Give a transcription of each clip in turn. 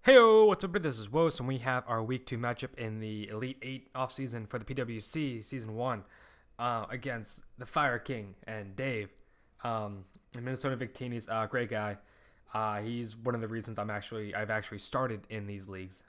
Heyo, what's up? This is Wos, and we have our Week 2 matchup in the Elite 8 offseason for the PWC Season 1 against the FireKing and Dave. The Minnesota Victinis, great guy. He's one of the reasons I've actually started in these leagues.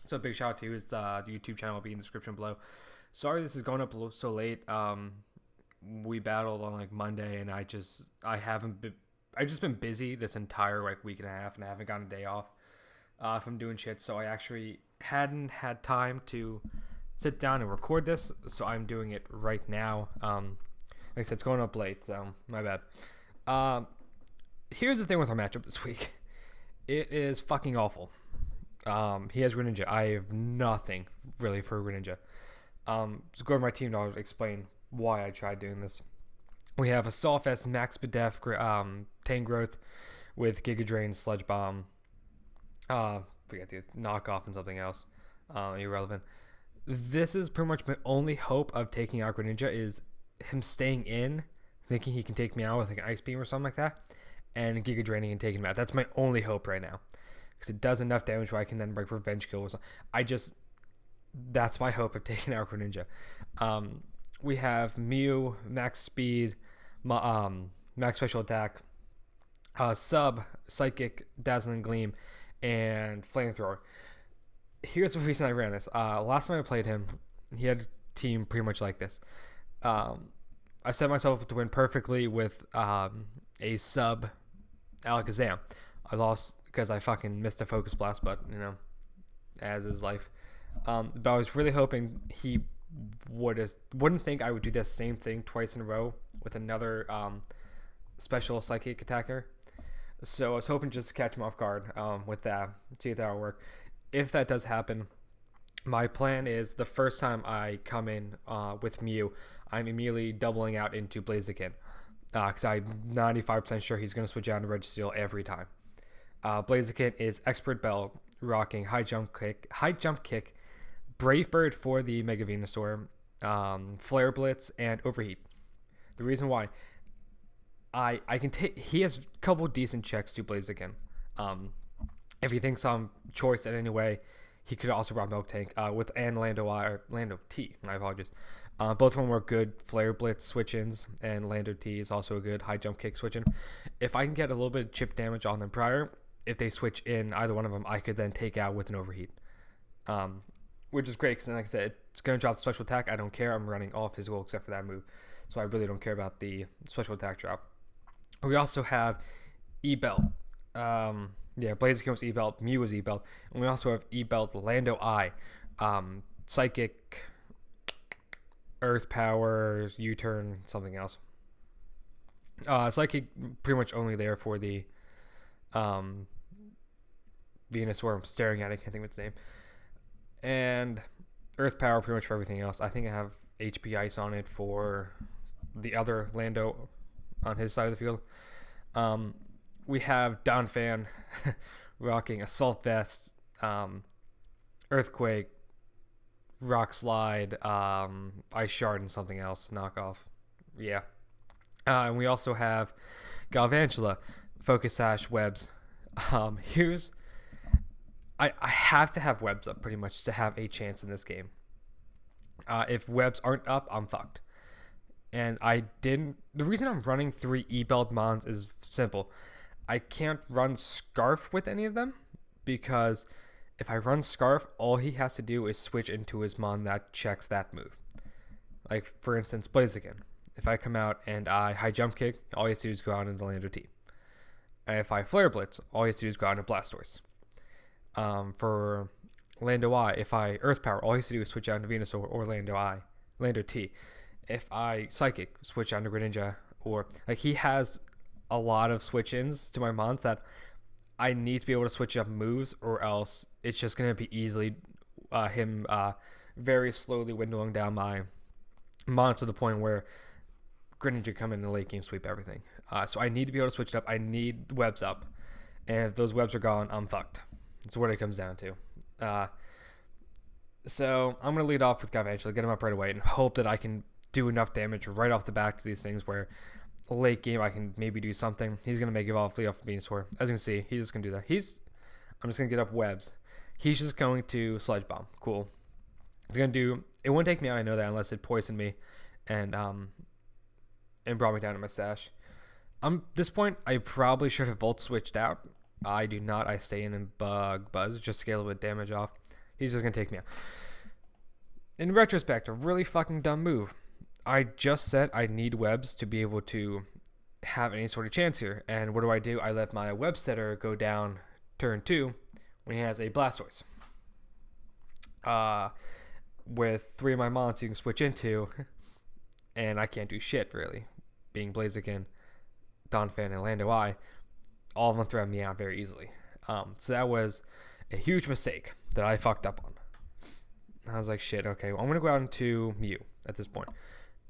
So big shout out to his the YouTube channel will be in the description below. Sorry this is going up so late. We battled on like Monday, and I haven't been. I've just been busy this entire like week and a half, and I haven't gotten a day off from doing shit. So I actually hadn't had time to sit down and record this. So I'm doing it right now. Like I said, it's going up late, so my bad. Here's the thing with our matchup this week. It is fucking awful. He has Greninja. I have nothing really for Greninja. So go over my team and I'll explain why I tried doing this. We have a Softest, Max Bedef, Tangrowth with Giga Drain, Sludge Bomb. Forget the knockoff and something else. Irrelevant. This is pretty much my only hope of taking out Greninja is him staying in, thinking he can take me out with like an Ice Beam or something like that, and Giga Draining and taking him out. That's my only hope right now. Because it does enough damage where I can then break Revenge Kill or something. That's my hope of taking out Greninja. We have Mew, Max Speed, Max Special Attack, Sub, Psychic, Dazzling Gleam, and Flamethrower. Here's the reason I ran this. Last time I played him, he had a team pretty much like this. I set myself up to win perfectly with a Sub Alakazam. I lost because I fucking missed a Focus Blast, but, as is life. But I was really hoping he wouldn't think I would do the same thing twice in a row with another special psychic attacker. So I was hoping just to catch him off guard with that, see if that will work. If that does happen, my plan is the first time I come in with Mew, I'm immediately doubling out into Blaziken because I'm 95% sure he's going to switch out to Registeel every time. Blaziken is Expert Belt, rocking High Jump Kick, Brave Bird for the Mega Venusaur, Flare Blitz, and Overheat. The reason why I can take, he has a couple decent checks to Blaziken. If he thinks I'm choice in any way, he could also rock Milk Tank and Lando T. My apologies. Both of them were good Flare Blitz switch-ins, and Lando T is also a good High Jump Kick switch-in. If I can get a little bit of chip damage on them prior, if they switch in either one of them, I could then take out with an Overheat. Which is great because, like I said, it's going to drop the special attack. I don't care. I'm running all physical except for that move. So I really don't care about the special attack drop. We also have E-Belt. Blaziken was E-Belt. Mew was E-Belt. And we also have E-Belt Lando I. Psychic, Earth Power, U-Turn, something else. Psychic pretty much only there for the Venusaur I'm staring at. I can't think of its name. And Earth Power pretty much for everything else. I think I have HP Ice on it for the other Lando on his side of the field. We have Donphan rocking Assault Vest, Earthquake, Rock Slide, Ice Shard, and something else. Knockoff. Yeah. And we also have Galvantula, Focus Sash, Webs. I have to have Webs up pretty much to have a chance in this game. If Webs aren't up, I'm fucked. And the reason I'm running 3 E-Belt Mons is simple. I can't run Scarf with any of them because if I run Scarf, all he has to do is switch into his Mon that checks that move. Like, for instance, Blaziken. If I come out and I High Jump Kick, all he has to do is go out into Lando T. And if I Flare Blitz, all he has to do is go out into Blastoise. For Lando I, if I Earth Power, all he has to do is switch out into Venusaur or Lando T. If I Psychic, switch out into Greninja, or like he has a lot of switch-ins to my Mons that I need to be able to switch up moves, or else it's just going to be easily him very slowly windowing down my Mons to the point where Greninja come in the late game sweep everything. So I need to be able to switch it up. I need Webs up, and if those Webs are gone, I'm fucked. That's what it comes down to. So I'm going to lead off with Galvantula, get him up right away, and hope that I can do enough damage right off the back to these things where late game I can maybe do something. He's going to make Evolve Flee off Venusaur. As you can see, he's just going to do that. I'm just going to get up webs. He's just going to Sludge Bomb. Cool. It's going to do... It won't take me out, I know that, unless it poisoned me and brought me down to my stash. At this point, I probably should have Volt switched out. I do not. I stay in and Buzz. Just scale a little bit damage off. He's just going to take me out. In retrospect, a really fucking dumb move. I just said I need webs to be able to have any sort of chance here. And what do? I let my web setter go down turn 2 when he has a Blastoise. With 3 of my mons you can switch into, and I can't do shit really. Being Blaziken, Donphan, and Lando I, all of them threw me out very easily. So that was a huge mistake that I fucked up on. I was like, shit, okay, well, I'm going to go out into Mew at this point.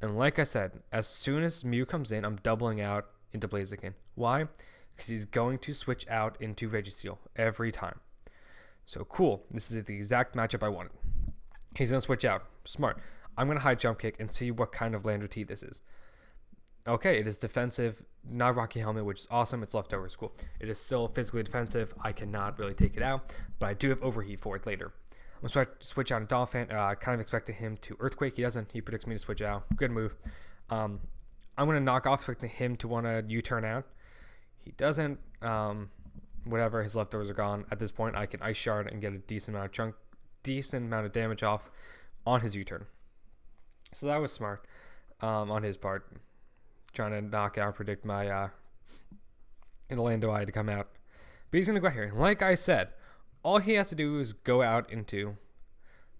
And like I said, as soon as Mew comes in, I'm doubling out into Blaziken. Why? Because he's going to switch out into Registeel every time. So cool. This is the exact matchup I wanted. He's going to switch out. Smart. I'm going to high jump kick and see what kind of Lando T this is. Okay, it is defensive, not Rocky Helmet, which is awesome. It's leftovers. Cool. It is still physically defensive. I cannot really take it out, but I do have Overheat for it later. I'm going to switch out to Dolphin. Kind of expecting him to Earthquake. He doesn't. He predicts me to switch out. Good move. I'm going to knock off, expecting him to want to U-turn out. He doesn't. Whatever. His leftovers are gone. At this point, I can Ice Shard and get a decent amount of damage off on his U-turn. So that was smart on his part. Trying to knock out, predict my Orlando Eye to come out. But he's going to go out here. Like I said, all he has to do is go out into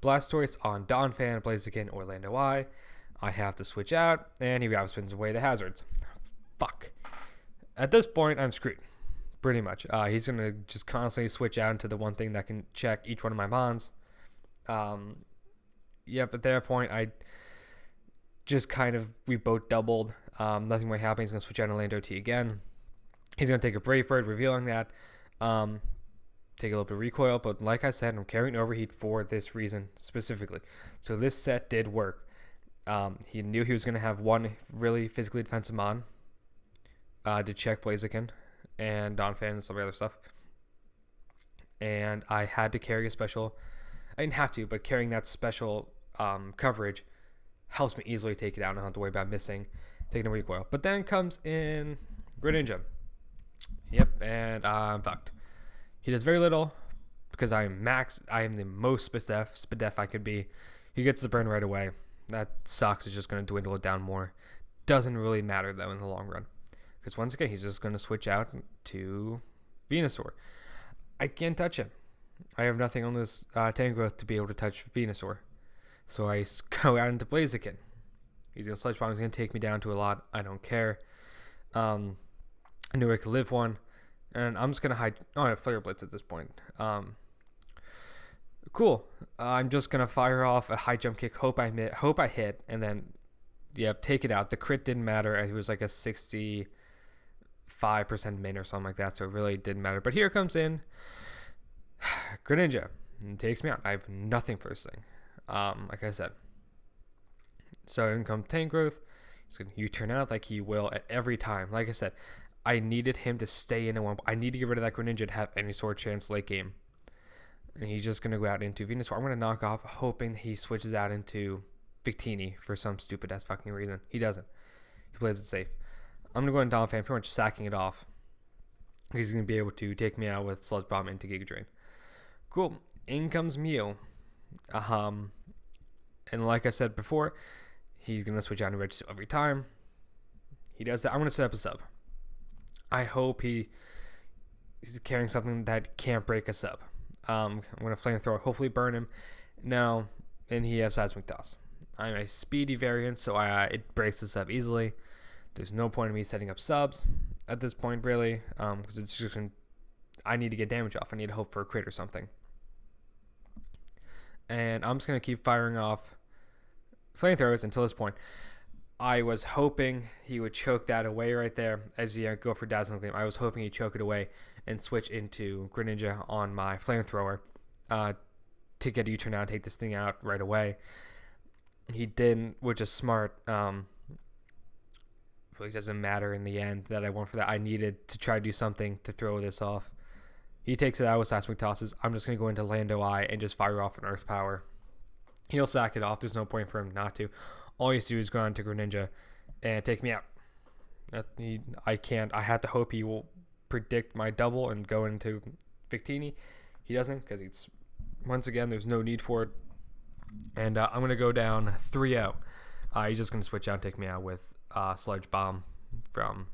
Blastoise on Donphan, Blaziken, Orlando Eye. I have to switch out, and he grab spins away the hazards. Fuck. At this point, I'm screwed. Pretty much. He's going to just constantly switch out into the one thing that can check each one of my mons. Yep, at that point, I just we both doubled. Nothing might happen. He's going to switch out to Orlando T again. He's going to take a Brave Bird, revealing that. Take a little bit of recoil, but like I said, I'm carrying Overheat for this reason specifically. So this set did work. He knew he was going to have one really physically defensive mon to check Blaziken and Donphan and some other stuff. And I had to carry a special. I didn't have to, but carrying that special coverage helps me easily take it out. I don't have to worry about taking a recoil. But then comes in Greninja. Yep, and I'm fucked. He does very little because I am the most Spadef I could be. He gets the burn right away. That sucks. It's just going to dwindle it down more. Doesn't really matter, though, in the long run. Because once again, he's just going to switch out to Venusaur. I can't touch him. I have nothing on this Tangrowth to be able to touch Venusaur. So I go out into Blaziken. He's going to Sludge Bomb. He's going to take me down to a lot. I don't care. I knew I could live one. And I'm just going to hide... Oh, I have Flare Blitz at this point. Cool. I'm just going to fire off a high jump kick. Hope I hit. And then, take it out. The crit didn't matter. It was like a 65% min or something like that. So it really didn't matter. But here comes in Greninja. And takes me out. I have nothing for this thing. Like I said. So in comes Tangrowth. He's going to U-turn out like he will at every time. Like I said, I needed him to stay in a one. I need to get rid of that Greninja to have any sort of chance late game. And he's just going to go out into Venusaur. I'm going to knock off, hoping he switches out into Victini for some stupid ass fucking reason. He doesn't. He plays it safe. I'm going to go into Donphan, pretty much sacking it off. He's going to be able to take me out with Sludge Bomb into Giga Drain. Cool. In comes Mew. And like I said before, he's going to switch out to Registeel every time. He does that. I'm going to set up a sub. I hope he's carrying something that can't break a sub. I'm going to Flamethrower, hopefully burn him. No, and he has Seismic Toss. I'm a speedy variant, so it breaks the sub easily. There's no point in me setting up subs at this point, really, because it's just I need to get damage off. I need to hope for a crit or something. And I'm just going to keep firing off Flamethrowers until this point. I was hoping he would choke that away right there as he go for Dazzling Gleam. I was hoping he'd choke it away and switch into Greninja on my Flamethrower to get a U-turn out and take this thing out right away. He didn't, which is smart. Really doesn't matter in the end that I went for that. I needed to try to do something to throw this off. He takes it out with seismic tosses. I'm just going to go into Lando Eye and just fire off an Earth Power. He'll sack it off. There's no point for him not to. All he has to do is go on to Greninja and take me out. I can't. I have to hope he will predict my double and go into Victini. He doesn't, because it's, once again, there's no need for it. And I'm going to go down 3-0. He's just going to switch out and take me out with Sludge Bomb from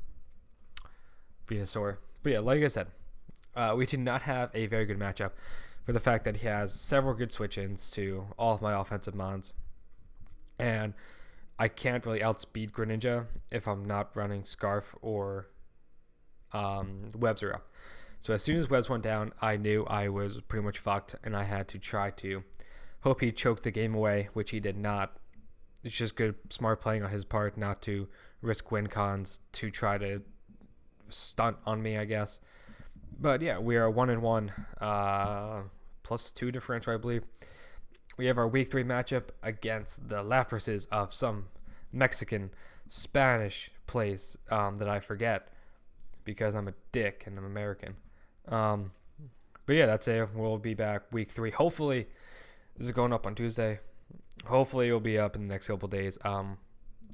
Venusaur. But yeah, like I said, we did not have a very good matchup for the fact that he has several good switch-ins to all of my offensive mons. And I can't really outspeed Greninja if I'm not running Scarf or Webs are up. So as soon as Webs went down, I knew I was pretty much fucked, and I had to try to hope he choked the game away, which he did not. It's just good, smart playing on his part not to risk win cons to try to stunt on me, I guess. But yeah, we are 1-1, +2 differential, I believe. We have our week 3 matchup against the Laprases of some Mexican, Spanish place that I forget because I'm a dick and I'm American. But yeah, that's it. We'll be back week 3. Hopefully, this is going up on Tuesday. Hopefully, it'll be up in the next couple days.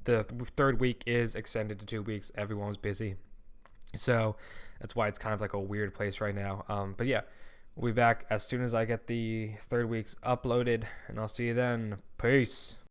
The third week is extended to 2 weeks. Everyone's busy. So that's why it's kind of like a weird place right now. But yeah, we'll be back as soon as I get the third week's uploaded, and I'll see you then. Peace.